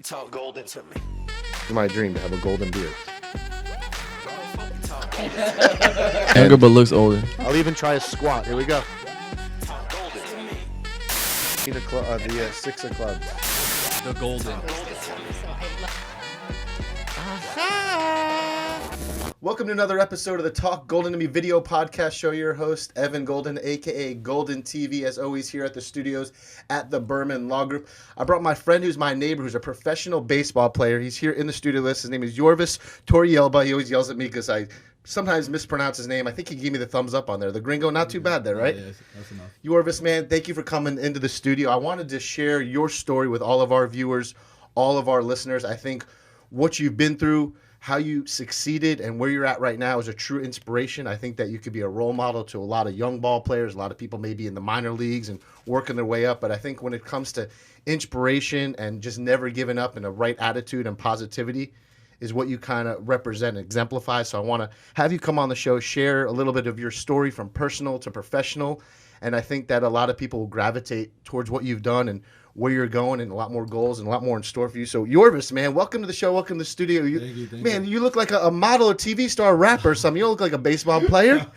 You talk golden to me. It's my dream to have a golden beard. Younger but looks older. I'll even try a squat. Here we go. Talk golden to me. The six of clubs. The golden. Welcome to another episode of the Talk Golden to Me video podcast show. Your host, Evan Golden, a.k.a. Golden TV, as always, here at the studios at the Berman Law Group. I brought my friend who's my neighbor, who's a professional baseball player. He's here in the studio with us. His name is Yorvis Torrealba. He always yells at me because I sometimes mispronounce his name. I think he gave me the thumbs up on there. The gringo, not too bad there, right? Yeah, that's enough. Yorvis, man, thank you for coming into the studio. I wanted to share your story with all of our viewers, all of our listeners. I think what you've been through, how you succeeded, and where you're at right now is a true inspiration. I think that you could be a role model to a lot of young ball players. A lot of people maybe in the minor leagues and working their way up. But I think when it comes to inspiration and just never giving up and a right attitude and positivity is what you kind of represent and exemplify. So I want to have you come on the show, share a little bit of your story from personal to professional. And I think that a lot of people will gravitate towards what you've done and where you're going, and a lot more goals and a lot more in store for you. So Yorvis, man, welcome to the show. Welcome to the studio. Thank you. You look like a model or TV star, rapper or something. You don't look like a baseball player.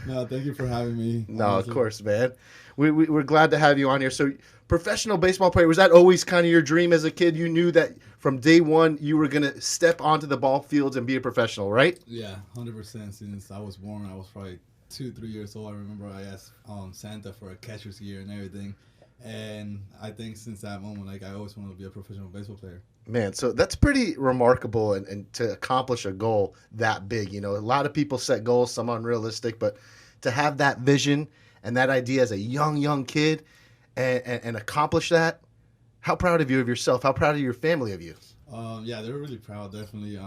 No, thank you for having me. No, of course, man. We're glad to have you on here. So professional baseball player, was that always kind of your dream as a kid? You knew that from day one you were going to step onto the ball fields and be a professional, right? Yeah, 100%. Since I was born, I was probably 2-3 years old. I remember I asked Santa for a catcher's gear and everything. And I think since that moment, I always wanted to be a professional baseball player. Man, so that's pretty remarkable and to accomplish a goal that big. You know, a lot of people set goals, some unrealistic, but to have that vision and that idea as a young kid and accomplish that, how proud of you of yourself? How proud of your family of you? Yeah, they're really proud, definitely.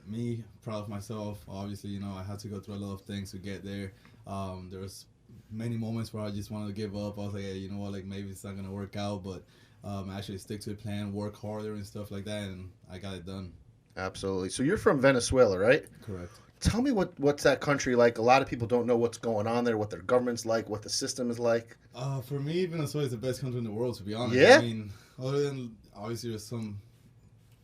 Me, proud of myself. Obviously, I had to go through a lot of things to get there. There was many moments where I just wanted to give up. I was like, hey, you know what, maybe it's not going to work out, but actually stick to the plan, work harder and stuff like that, and I got it done. Absolutely. So you're from Venezuela, right? Correct. Tell me what's that country like? A lot of people don't know what's going on there, what their government's like, what the system is like. For me, Venezuela is the best country in the world, to be honest. Yeah? I mean, other than, obviously, there's some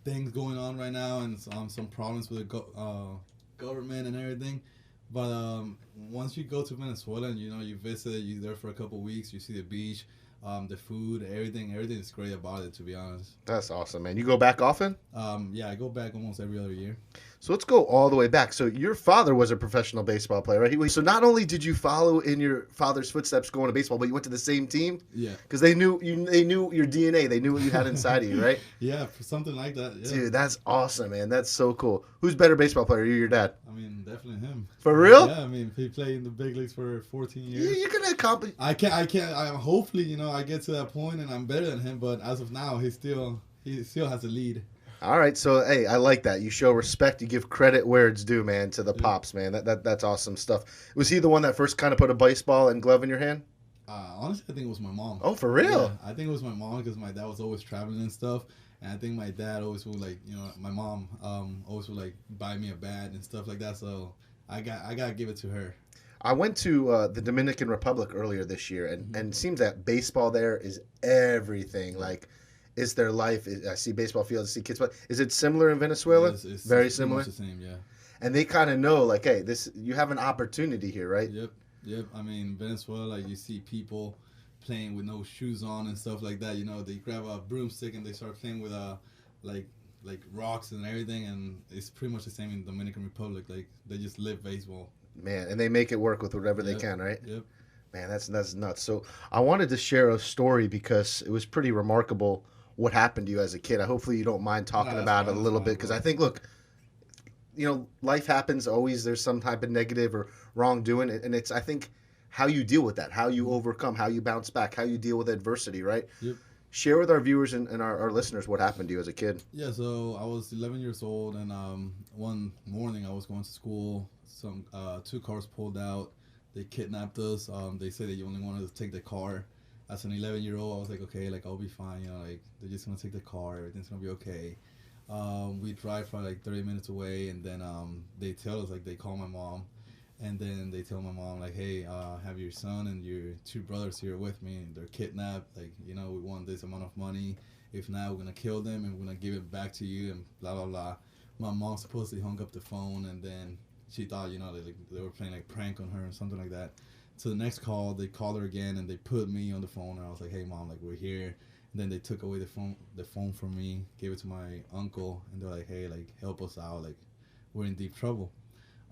things going on right now and some problems with the government and everything. But once you go to Venezuela and you visit, you're there for a couple of weeks, you see the beach, the food, everything is great about it, to be honest. That's awesome, man. You go back often? Yeah, I go back almost every other year. So let's go all the way back. So your father was a professional baseball player, right? So not only did you follow in your father's footsteps going to baseball, but you went to the same team? Yeah. Because they knew your DNA. They knew what you had inside of you, right? Yeah, something like that. Yeah. Dude, that's awesome, man. That's so cool. Who's better baseball player, you or your dad? I mean, definitely him. For real? Yeah, I mean, he played in the big leagues for 14 years. You're going to accomplish. Hopefully, I get to that point and I'm better than him, but as of now, he still has a lead. All right, so hey, I like that. You show respect. You give credit where it's due, man, to the pops, man. That's awesome stuff. Was he the one that first kind of put a baseball and glove in your hand? Honestly, I think it was my mom. Oh, for real? Yeah, I think it was my mom because my dad was always traveling and stuff, and I think my dad always would my mom always would buy me a bat and stuff like that. So I gotta give it to her. I went to the Dominican Republic earlier this year, and it seems that baseball there is everything. It's their life. I see baseball fields, I see kids play. Is it similar in Venezuela? It's very similar. Much the same, yeah. And they kind of know, hey, you have an opportunity here, right? Yep. I mean, Venezuela, you see people playing with no shoes on and stuff like that. They grab a broomstick and they start playing with like rocks and everything, and it's pretty much the same in Dominican Republic. They just live baseball. Man, and they make it work with whatever they can, right? Yep. Man, that's nuts. So I wanted to share a story because it was pretty remarkable what happened to you as a kid. Hopefully you don't mind talking about it a little bit, because I think, look, life happens. Always there's some type of negative or wrongdoing, and it's, I think, how you deal with that, how you overcome, how you bounce back, how you deal with adversity, right? Yep. Share with our viewers and our listeners what happened to you as a kid. Yeah, so I was 11 years old, and one morning I was going to school. Some 2 cars pulled out. They kidnapped us. They said they only wanted to take the car. As an 11-year-old, I was like, okay, I'll be fine. They're just gonna take the car. Everything's gonna be okay. We drive for 30 minutes away, and then they tell us, they call my mom, and then they tell my mom, hey, have your son and your 2 brothers here with me, and they're kidnapped. We want this amount of money, If not, we're gonna kill them and we're gonna give it back to you and blah blah blah. My mom supposedly hung up the phone, and then she thought, they were playing like prank on her or something like that. So the next call, they called her again and they put me on the phone, and I was like, "Hey mom, like we're here." And then they took away the phone from me, gave it to my uncle, and they're like, "Hey, like help us out, like we're in deep trouble."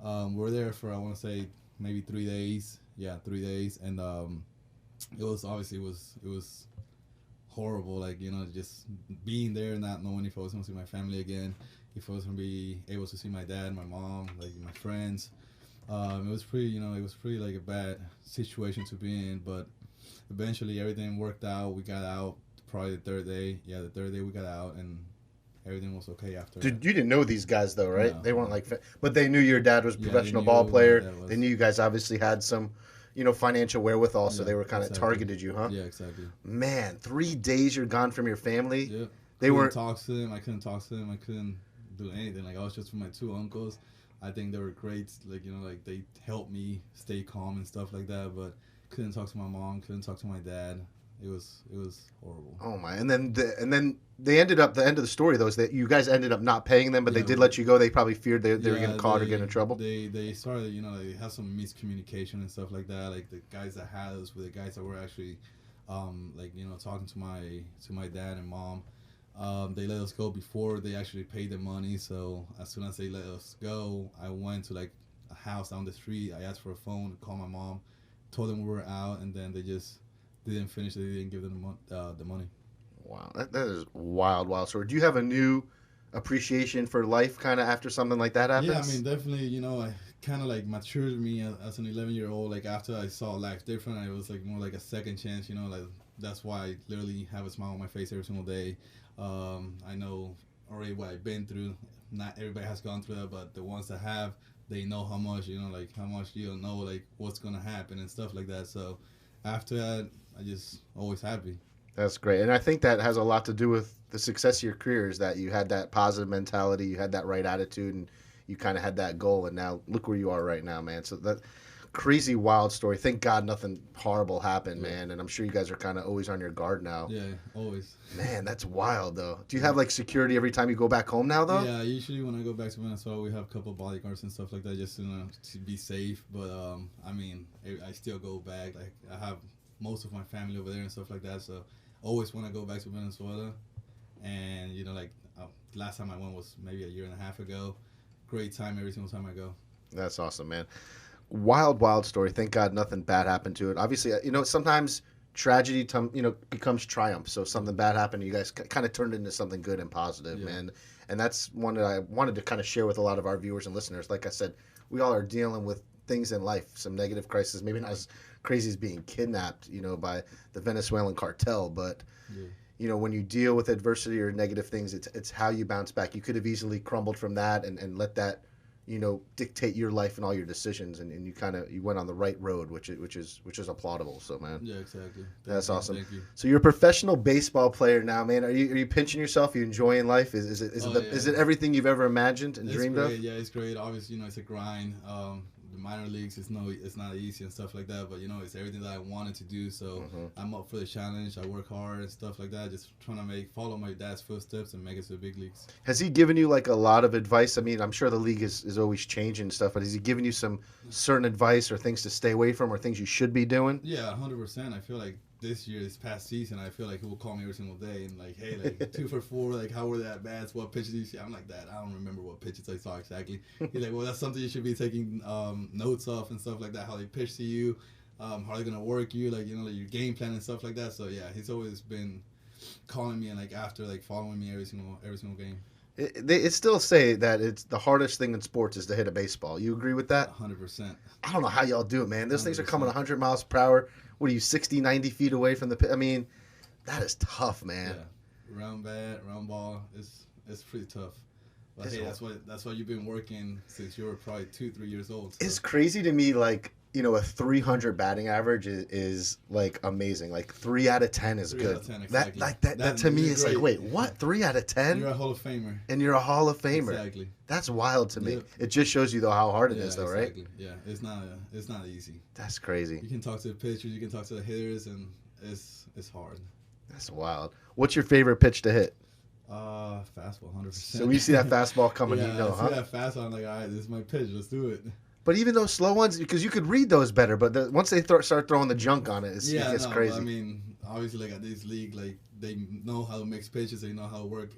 We're there for, I want to say, maybe 3 days. Yeah, 3 days, and it was obviously it was horrible. Like just being there, not knowing if I was going to see my family again, if I was going to be able to see my dad, my mom, like my friends. It was pretty, it was pretty like a bad situation to be in, but eventually everything worked out. We got out probably the third day. Yeah, the third day we got out, and everything was okay after. You didn't know these guys though, right? No, they weren't no. like, but they knew your dad was a professional ball player. They knew you guys obviously had some, financial wherewithal, so they were kind of targeted you, huh? Yeah, exactly. Man, 3 days you're gone from your family. Yeah. They weren't talk to them. I couldn't talk to them. I couldn't do anything. Like I was just with my 2 uncles. I think they were great. Like like they helped me stay calm and stuff like that. But couldn't talk to my mom. Couldn't talk to my dad. It was horrible. Oh my! And then they ended up, the end of the story though is that you guys ended up not paying them, but they did let you go. They probably feared they were getting caught or getting in trouble. They started, they had some miscommunication and stuff like that. Like the guys that had us were the guys that were actually, talking to my dad and mom. They let us go before they actually paid the money. So as soon as they let us go, I went to like a house down the street. I asked for a phone, called my mom, told them we were out, and then they just didn't finish. They didn't give them the money. Wow, that is wild story. Do you have a new appreciation for life kind of after something like that happens? Yeah, I mean, definitely, I kind of like matured me as an 11-year-old. Like after I saw life different, it was like more like a second chance, like that's why I literally have a smile on my face every single day. I know already what I've been through. Not everybody has gone through that, but the ones that have, they know how much, like how much you don't know, like what's going to happen and stuff like that. So after that, I just always happy. That's great. And I think that has a lot to do with the success of your career is that you had that positive mentality, you had that right attitude, and you kind of had that goal. And now look where you are right now, man. So that crazy, wild story. Thank God nothing horrible happened, man. And I'm sure you guys are kind of always on your guard now. Yeah, always. Man, that's wild, though. Do you have, like, security every time you go back home now, though? Yeah, usually when I go back to Venezuela, we have a couple of bodyguards and stuff like that just to be safe. But, I mean, I still go back. Like, I have most of my family over there and stuff like that. So, always want to go back to Venezuela. And, last time I went was maybe a year and a half ago. Great time every single time I go. That's awesome, man. Wild story. Thank God nothing bad happened to it. Obviously, sometimes tragedy, becomes triumph. So something bad happened, you guys kind of turned into something good and positive, man. And that's one that I wanted to kind of share with a lot of our viewers and listeners. Like I said, we all are dealing with things in life, some negative crisis, maybe not as crazy as being kidnapped, by the Venezuelan cartel, but when you deal with adversity or negative things, it's how you bounce back. You could have easily crumbled from that and let that dictate your life and all your decisions, and you went on the right road, which is applaudable. So, man, yeah, exactly. That's awesome. Thank you. So you're a professional baseball player now, man. Are you pinching yourself? Are you enjoying life? Is it everything you've ever imagined and dreamed great. of? Yeah, it's great. Obviously, it's a grind. The minor leagues, it's not easy and stuff like that, but it's everything that I wanted to do. So I'm up for the challenge. I work hard and stuff like that. Just trying to follow my dad's footsteps and make it to the big leagues. Has he given you like a lot of advice? I mean, I'm sure the league is always changing and stuff, but has he given you some certain advice or things to stay away from or things you should be doing? Yeah, 100%. I feel like this past season, I feel like he will call me every single day and like, hey, like 2 for 4, like how were the at bats? What pitches did you see? I'm like, that I don't remember what pitches I saw exactly. He's like, well, that's something you should be taking notes of and stuff like that. How they pitch to you, how they're gonna work you, like like your game plan and stuff like that. So yeah, he's always been calling me and like after like following me every single game. It still say that it's the hardest thing in sports is to hit a baseball. You agree with that? 100%. I don't know how y'all do it, man. Those 100%. things are coming 100 miles per hour. What are you, 60, 90 feet away from the pit? I mean, that is tough, man. Yeah, round bat, round ball, it's pretty tough. But hey, that's why you've been working since you were probably 2-3 years old. So. It's crazy to me, like, a 300 batting average is like amazing. Like 3 out of 10 is 3 good. out of 10, exactly. That to me is great. like, wait, what? 3 out of 10? You're a Hall of Famer. And you're a Hall of Famer. Exactly. That's wild to me. Yep. It just shows you though how hard it is, though, exactly. right? Yeah, it's not easy. That's crazy. You can talk to the pitchers, you can talk to the hitters, and it's hard. That's wild. What's your favorite pitch to hit? Fastball, 100%. So when you see that fastball coming, yeah, you know, I see huh? that fastball. I'm like, all right, this is my pitch. Let's do it. But even those slow ones, because you could read those better, but once they start throwing the junk on it, it Yeah, gets no, crazy. but I mean, obviously, like at this league, like they know how to mix pitches, they know how to work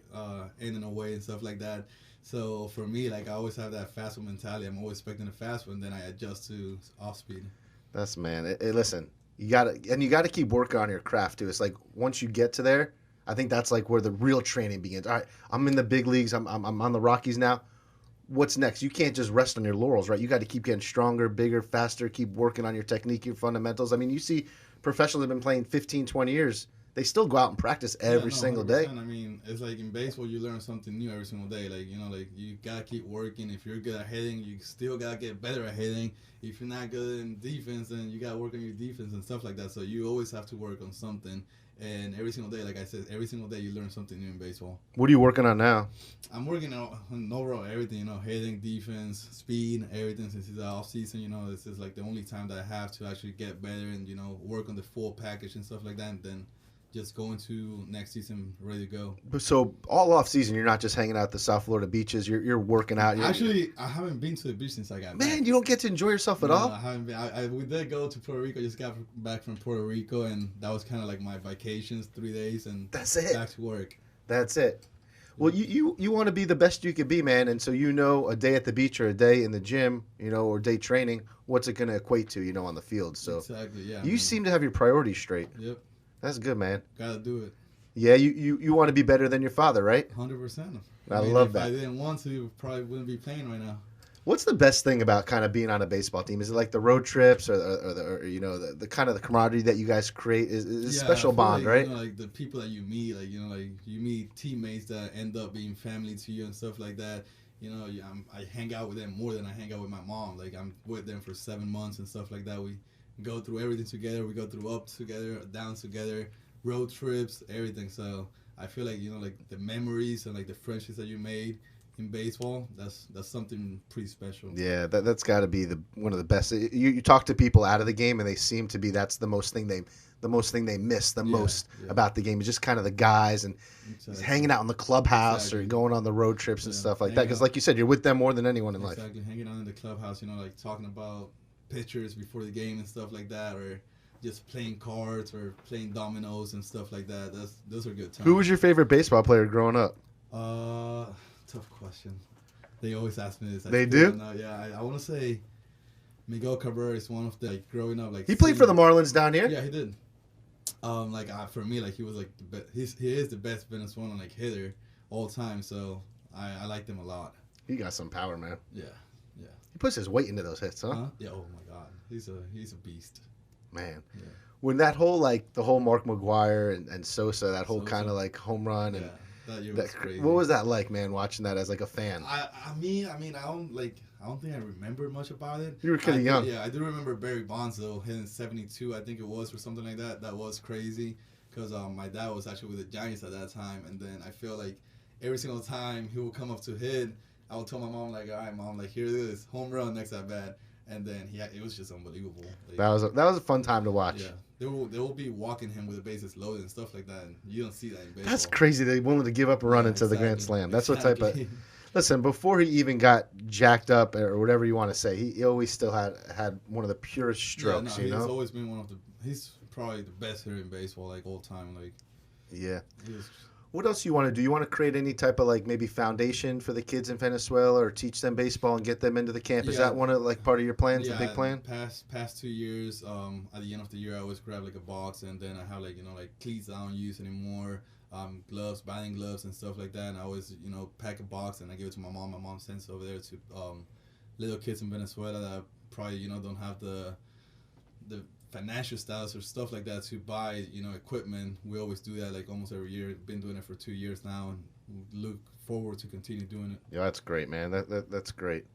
in and away and stuff like that. So for me, like I always have that fastball mentality. I'm always expecting a fastball, and then I adjust to off speed. That's man. Listen, you gotta keep working on your craft too. It's like once you get to there, I think that's like where the real training begins. All right, I'm in the big leagues. I'm on the Rockies now. What's next? You can't just rest on your laurels, right? You got to keep getting stronger, bigger, faster, keep working on your technique, your fundamentals. I mean, you see professionals have been playing 15, 20 years. They still go out and practice every single day. 100%. I mean, it's like in baseball, you learn something new every single day. Like, like you gotta keep working. If you're good at hitting, you still gotta get better at hitting. If you're not good in defense, then you gotta work on your defense and stuff like that. So you always have to work on something. And every single day, like I said, every single day you learn something new in baseball. What are you working on now? I'm working on overall everything, hitting, defense, speed, everything. Since it's the off season, this is like the only time that I have to actually get better and work on the full package and stuff like that. And then just go into next season ready to go. So all off season, you're not just hanging out at the South Florida beaches. You're working out. Actually, I haven't been to the beach since I got back. Man, you don't get to enjoy yourself at all. I haven't been. We did go to Puerto Rico. Just got back from Puerto Rico, and that was kind of like my vacations, 3 days, and that's it. Back to work. That's it. Well, you want to be the best you could be, man, and so a day at the beach or a day in the gym, or day training, what's it going to equate to, on the field? So exactly, yeah. You seem to have your priorities straight. Yep. That's good, man. Gotta do it. Yeah, you want to be better than your father, right? 100%. I love that. If I didn't want to, probably wouldn't be playing right now. What's the best thing about kind of being on a baseball team? Is it like the road trips or the kind of the camaraderie that you guys create? Is a special bond, like, right? Like the people that you meet, like you meet teammates that end up being family to you and stuff like that. I hang out with them more than I hang out with my mom. Like I'm with them for 7 months and stuff like that. We go through everything together. We go through ups together, downs together, road trips, everything. So I feel like like the memories and like the friendships that you made in baseball, that's something pretty special. Yeah, that's got to be one of the best. You talk to people out of the game, and they seem to be that's the most thing they miss most about the game is just kind of the guys and hanging out in the clubhouse or going on the road trips and stuff like that. Because like you said, you're with them more than anyone in life. Exactly, hanging out in the clubhouse, like talking about pictures before the game and stuff like that, or just playing cards or playing dominoes and stuff like that. Those are good times. Who was your favorite baseball player growing up? Tough question. They always ask me this. They do? Yeah, I want to say Miguel Cabrera is one of the growing up He played for the Marlins down here. Yeah, he did. For me, he was like the best. He is the best Venezuelan hitter all time. So I liked him a lot. He got some power, man. Yeah. He puts his weight into those hits, huh? Yeah. Oh my God, he's a beast. Man. Yeah. When that whole the whole Mark McGwire and Sosa, that whole kind of home run and that year was crazy. What was that like, man? Watching that as a fan. I don't think I remember much about it. You were kind of young. Yeah, I do remember Barry Bonds though hitting 72, I think it was, or something like that. That was crazy because my dad was actually with the Giants at that time, and then I feel like every single time he would come up to hit, I would tell my mom like, all right, mom, here it is, home run next at bat. And then it was just unbelievable. That was a fun time to watch. Yeah, they will be walking him with the bases loaded and stuff like that, and you don't see that in baseball. That's crazy. They willing to give up a run into the Grand Slam. That's what type of. Listen, before he even got jacked up or whatever you want to say, he always still had one of the purest strokes. He's always been he's probably the best hitter in baseball, all time. Yeah. What else you want to do? You want to create any type of maybe foundation for the kids in Venezuela or teach them baseball and get them into the camp? Is that one of part of your plans, the big plan? Past 2 years, at the end of the year, I always grab a box, and then I have cleats I don't use anymore, gloves, batting gloves and stuff like that. And I always pack a box and I give it to my mom. My mom sends it over there to little kids in Venezuela that probably don't have the financial status or stuff like that to buy equipment. We always do that almost every year. Been doing it for 2 years now, and look forward to continue doing it. Yeah, that's great, man. That's great.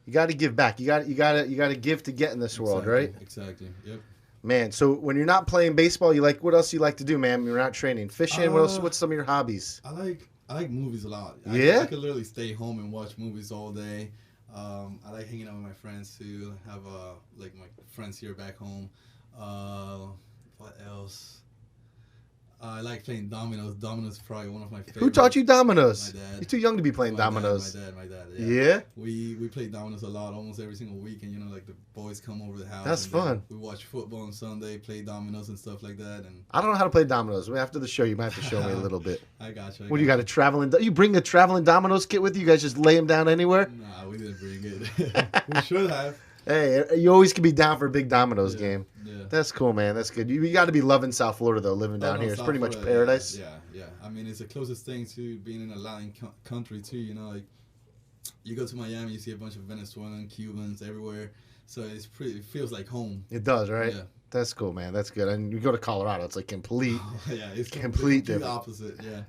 You got to give back. You got to give to get in this world, right? Exactly. Yep. Man, so when you're not playing baseball, what else you like to do, man? When you're not training, fishing. What else? What's some of your hobbies? I like movies a lot. Yeah. I could literally stay home and watch movies all day. I like hanging out with my friends too. Have my friends here back home. What else? I like playing dominoes. Dominoes is probably one of my favorite. Who taught you dominoes? My dad. You're too young to be playing My dominoes. My dad. Yeah? We play dominoes a lot, almost every single week, and like the boys come over the house. That's and fun. We watch football on Sunday, play dominoes and stuff like that. And I don't know how to play dominoes. After the show, you might have to show me a little bit. I got you. What do you got? You bring a traveling dominoes kit with you? You guys just lay them down anywhere? Nah, we didn't bring it. We should have. Hey, you always can be down for a big dominoes game. Yeah. That's cool, man. That's good. You got to be loving South Florida, though, living down here. It's pretty much paradise. Yeah. I mean, it's the closest thing to being in a Latin country, too. Like, you go to Miami, you see a bunch of Venezuelan, Cubans everywhere. So it feels like home. It does, right? Yeah. That's cool, man. That's good. And you go to Colorado, it's like complete. Yeah, it's complete the different. opposite, yeah.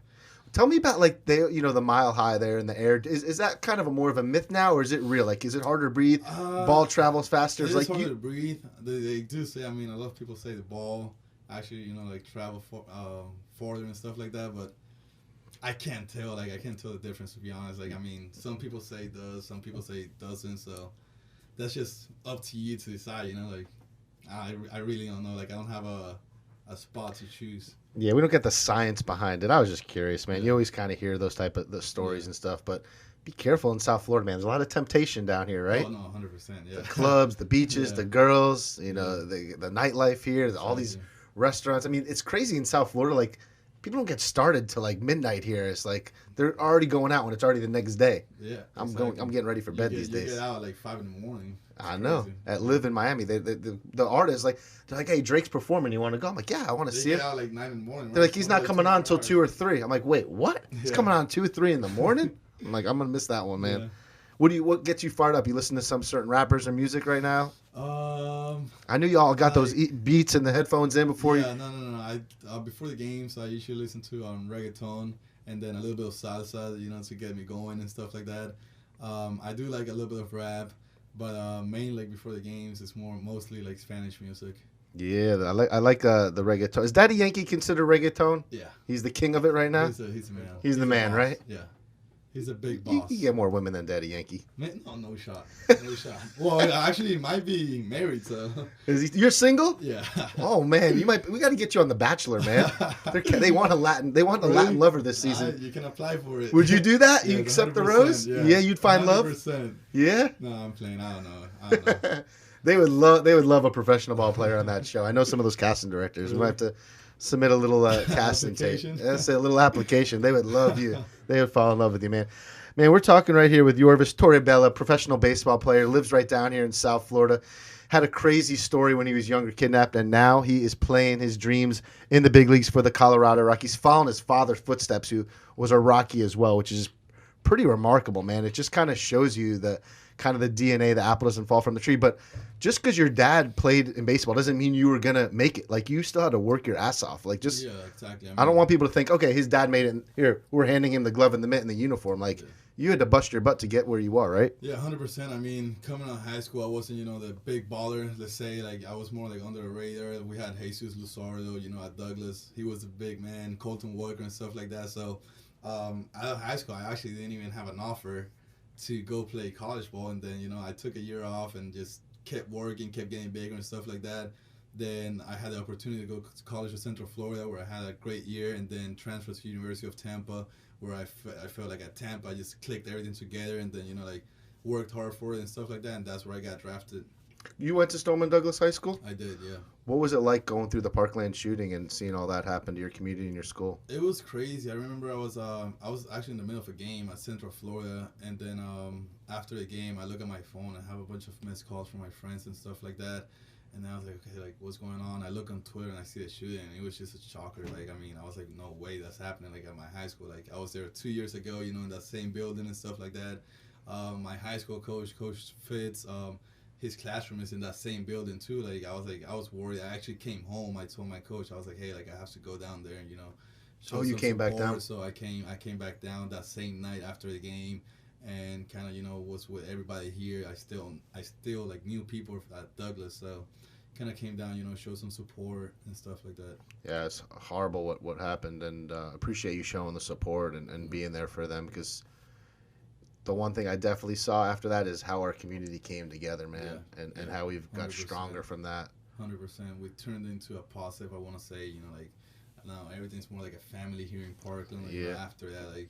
Tell me about the mile high there in the air. Is that kind of more of a myth now, or is it real? Like, is it harder to breathe? Ball travels faster. It's harder to breathe. They do say. I mean, a lot of people say the ball actually, travel farther and stuff like that. But I can't tell. Like, I can't tell the difference, to be honest. Like, I mean, some people say it does, some people say it doesn't. So that's just up to you to decide. Like, I really don't know. Like, I don't have a spot to choose. Yeah, we don't get the science behind it. I was just curious, man. You always kind of hear those type of the stories and stuff, but be careful in South Florida, man. There's a lot of temptation down here, right? Oh, no, 100%, yeah. The clubs, the beaches, the girls, the nightlife here, all these restaurants. I mean, it's crazy in South Florida. Like, people don't get started till like midnight here. It's like they're already going out when it's already the next day. Yeah, I'm getting ready for bed these days. You get out at like 5 in the morning. I know. At Live in Miami, the artists they're like, hey, Drake's performing. You want to go? I'm like, yeah, I want to see it. They get out like 9 in the morning. They're like, he's not coming on until 2 or 3. I'm like, wait, what? He's coming on 2 or 3 in the morning? I'm like, I'm gonna miss that one, man. Yeah. What gets you fired up? You listen to some certain rappers or music right now? I knew y'all got those beats and the headphones in before you. No. Before the games, I usually listen to reggaeton and then a little bit of salsa, to get me going and stuff like that. I do like a little bit of rap. But mainly before the games, it's mostly like Spanish music. Yeah, I like the reggaeton. Is Daddy Yankee considered reggaeton? Yeah. He's the king of it right now? He's the man. He's the man, right? Yeah. He's a big boss. You get more women than Daddy Yankee. Man, no shot. No shot. Well, actually, he might be married, so. You're single? Yeah. Oh man, we got to get you on The Bachelor, man. They want a Latin lover this season. You can apply for it. Would you do that? Yeah, you accept the rose? Yeah, you'd find 100%. love. Yeah. No, I'm playing. I don't know. They would love a professional ball player on that show. I know some of those casting directors. We might have to submit a little casting tape. That's a little application. They would love you. They would fall in love with you, man. Man, we're talking right here with Yorvis Torrealba, professional baseball player, lives right down here in South Florida. Had a crazy story when he was younger, kidnapped, and now he is playing his dreams in the big leagues for the Colorado Rockies, following his father's footsteps, who was a Rocky as well, which is pretty remarkable, man. It just kind of shows you the kind of the DNA, the apple doesn't fall from the tree. But just because your dad played in baseball doesn't mean you were gonna make it. Like, you still had to work your ass off. Like, just yeah, exactly. I don't want people to think, okay, his dad made it. And here, we're handing him the glove and the mitt and the uniform. Like, you had to bust your butt to get where you are, right? Yeah, 100%. I mean, coming out of high school, I wasn't, the big baller. Let's say, like, I was more like under the radar. We had Jesus Luzardo, at Douglas. He was a big man. Colton Walker and stuff like that. So, out of high school, I actually didn't even have an offer to go play college ball. And then, I took a year off and just kept working, kept getting bigger and stuff like that. Then I had the opportunity to go to college in Central Florida, where I had a great year, and then transferred to the University of Tampa, where I felt like at Tampa I just clicked everything together, and then worked hard for it and stuff like that, and that's where I got drafted. You went to Stoneman Douglas High School? I did, yeah. What was it like going through the Parkland shooting and seeing all that happen to your community and your school? It was crazy. I remember I was actually in the middle of a game at Central Florida, and then after the game I look at my phone and have a bunch of missed calls from my friends and stuff like that. And then I was like, okay, like, what's going on? I look on Twitter and I see the shooting, and it was just a shocker. Like, I mean, I was like, no way that's happening, like, at my high school. Like, I was there 2 years ago, in that same building and stuff like that. My high school coach, Coach Fitz, his classroom is in that same building, too. Like, I was worried. I actually came home. I told my coach, I was like, hey, like, I have to go down there and, show you some came support. back down? So I came back down that same night after the game. And kind of, was with everybody here. I still like knew people at Douglas, so kind of came down, showed some support and stuff like that. Yeah, it's horrible what happened, and appreciate you showing the support and being there for them, because the one thing I definitely saw after that is how our community came together, man, and how we've got 100%. stronger from that. 100%. We turned into a positive, I want to say, like Now everything's more like a family here in Parkland. Like, Yeah. after that, like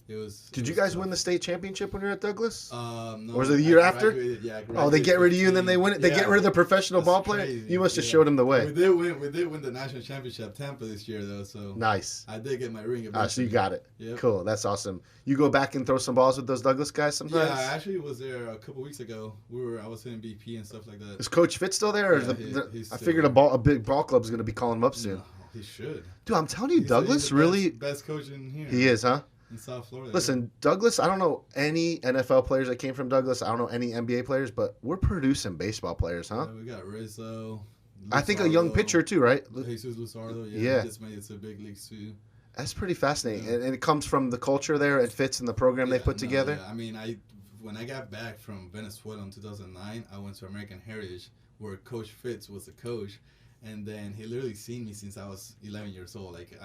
it was. Did it you was guys tough. win the state championship when you were at Douglas? No, Or was it the year I after? graduated- Yeah, I Oh, they get graduated rid of you and then they 15. win it. They get Yeah. rid of the professional That's ball player. crazy. You must have Yeah. showed them the way. We did win the national championship at Tampa this year though, so Nice. I did get my ring. Ah, so you eventually. got it. Yep. Cool. That's awesome. You go back and throw some balls with those Douglas guys sometimes? Yeah, I actually was there a couple weeks ago. I was in BP and stuff like that. Is Coach Fitz still there? Or is Yeah, he's I still figured there. a big ball club's going to be calling him up soon. No, he should. Dude, I'm telling you, He's the Douglas really... best coach in here. He is, huh? In South Florida. Listen, Douglas, I don't know any NFL players that came from Douglas. I don't know any NBA players, but we're producing baseball players, huh? Yeah, we got Rizzo. I think a young Luzardo, pitcher too, right? Jesus Luzardo. Yeah, Yeah. He just made it to big leagues too. That's pretty fascinating. Yeah. And it comes from the culture there. It fits in the program they Yeah, put no, together. yeah. I mean, when I got back from Venezuela in 2009, I went to American Heritage where Coach Fitz was the coach, and then he literally seen me since I was 11 years old. Like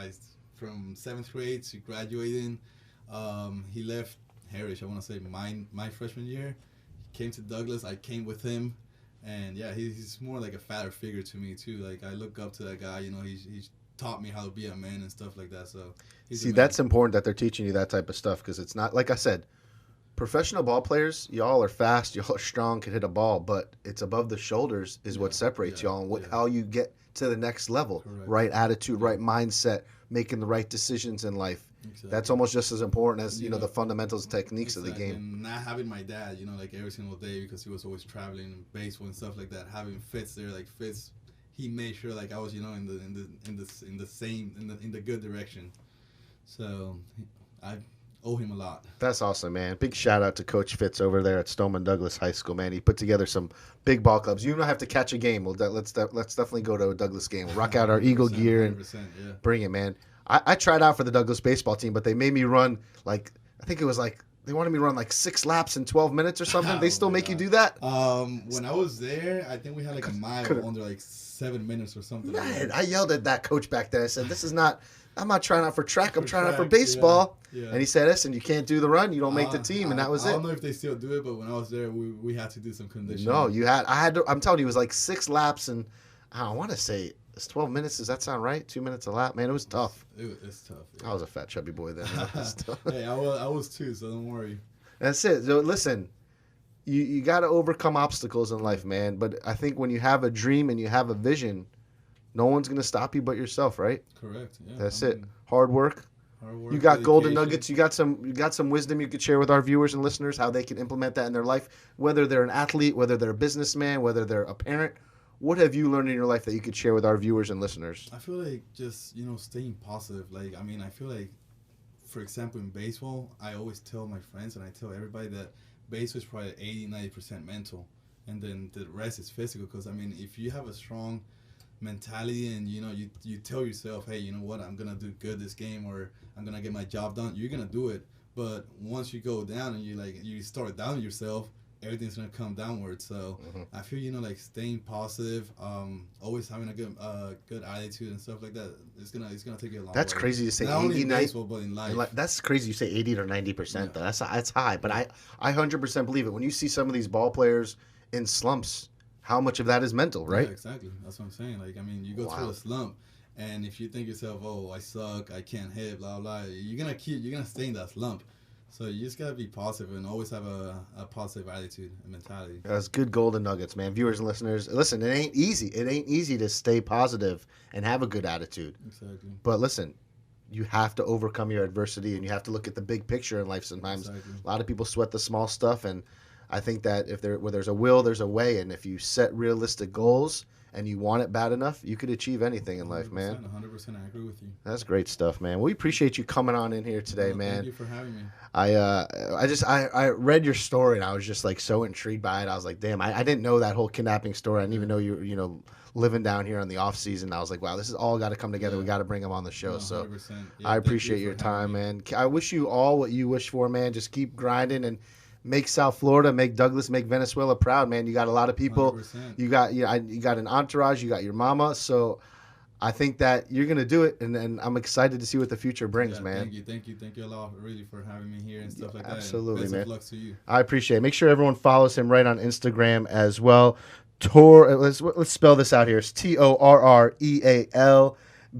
from 7th grade to graduating, he left Heritage. I want to say my freshman year. He came to Douglas. I came with him, and yeah, he's more like a father figure to me too. Like I look up to that guy. You know, he's taught me how to be a man and stuff like that. So he's See, amazing. that's important that they're teaching you that type of stuff because it's not, like I said, professional ball players, y'all are fast, y'all are strong, can hit a ball, but it's above the shoulders is what Yeah, separates yeah, y'all and yeah. how you get to the next level. Correct. Right attitude, right mindset, making the right decisions in life. Exactly. That's almost just as important as, Yeah. the fundamentals and techniques of the Exactly. game. And not having my dad, like every single day because he was always traveling and baseball and stuff like that. Having Fitz there, like Fitz, he made sure like I was, in the good direction. So I owe him a lot. That's awesome, man. Big shout out to Coach Fitz over there at Stoneman Douglas High School, man. He put together some big ball clubs. You don't have to catch a game. Let's definitely go to a Douglas game. We'll rock out our Eagle 100%, gear and 100%, yeah. bring it, man. I tried out for the Douglas baseball team, but they made me run I think it was they wanted me to run 6 laps in 12 minutes or something. They Oh still my make you God. do that? When I was there, I think we had a mile could've- under 7 minutes or something. like Man, that. I yelled at that coach back then. I said, I'm not trying out for track. I'm For trying out for track, baseball. yeah. And he said, listen, you can't do the run. You don't make the team. And that was I it. don't know if they still do it, but when I was there, we had to do some conditioning. No, I'm telling you, it was 6 laps and I want to say it's 12 minutes. Does that sound right? 2 minutes a lap? Man, it was tough. It's tough. Yeah. I was a fat, chubby boy then. It was tough. Hey, I was too, so don't worry. That's it. So listen, you got to overcome obstacles in life, man. But I think when you have a dream and you have a vision, no one's going to stop you but yourself, right? Correct. Yeah. That's I it. mean, Hard work. hard work, You got golden dedication. nuggets. You got some wisdom you could share with our viewers and listeners how they can implement that in their life, whether they're an athlete, whether they're a businessman, whether they're a parent. What have you learned in your life that you could share with our viewers and listeners? I feel like just staying positive. I feel like, for example, in baseball, I always tell my friends and I tell everybody that baseball is probably 80-90% mental, and then the rest is physical. Because if you have a strong mentality and you tell yourself, hey, you know what, I'm gonna do good this game, or I'm gonna get my job done, you're gonna do it. But once you go down and you start doubting yourself, everything's gonna come downward. So I feel staying positive, always having a good attitude and stuff like that. It's gonna take you a long That's way. crazy to say. Not only 80, in baseball, but in life. That's crazy. You say 80 or 90%. Yeah. Though. That's high. But I 100% believe it. When you see some of these ball players in slumps, how much of that is mental, right? Yeah, exactly. That's what I'm saying. You go Wow. through a slump, and if you think yourself, oh, I suck, I can't hit, blah blah, you're gonna stay in that slump. So you just gotta be positive and always have a positive attitude and mentality. That's good golden nuggets, man. Viewers and listeners, listen, it ain't easy. It ain't easy to stay positive and have a good attitude. Exactly. But listen, you have to overcome your adversity and you have to look at the big picture in life sometimes. Exactly. A lot of people sweat the small stuff, and I think that where there's a will, there's a way. And if you set realistic goals and you want it bad enough, you could achieve anything in life, man. 100%, I agree with you. That's great stuff, man. We appreciate you coming on in here today, Well, man. Thank you for having me. I read your story and I was just so intrigued by it. I was like, damn, I didn't know that whole kidnapping story. I didn't even know you living down here on the off season. I was like, wow, this is all got to come together. Yeah. We got to bring him on the show. No, So 100%. Yeah, I thank appreciate you your for having time, me. man. I wish you all what you wish for, man. Just keep grinding and make South Florida, make Douglas, make Venezuela proud, man. You got a lot of people. 100%. You got you got an entourage. You got your mama. So I think that you're gonna do it, and I'm excited to see what the future brings, Yeah, man. Thank you a lot, really, for having me here and stuff like that. absolutely, and man. best of luck to you. I appreciate it. Make sure everyone follows him right on Instagram as well. Let's spell this out here. It's Torreal.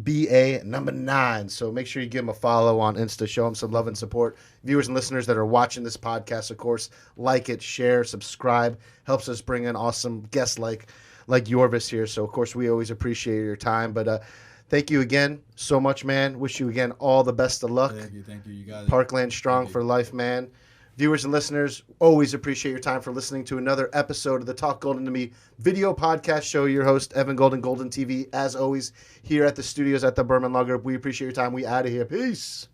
BA9. So make sure you give him a follow on Insta. Show him some love and support. Viewers and listeners that are watching this podcast, of course, like it, share, subscribe. Helps us bring in awesome guests like Yorvis here. So, of course, we always appreciate your time. But thank you again so much, man. Wish you again all the best of luck. Thank you. You got it. Parkland strong for life, man. Viewers and listeners, always appreciate your time for listening to another episode of the Talk Golden to Me video podcast show. Your host, Evan Golden, Golden TV, as always, here at the studios at the Berman Law Group. We appreciate your time. We out of here. Peace.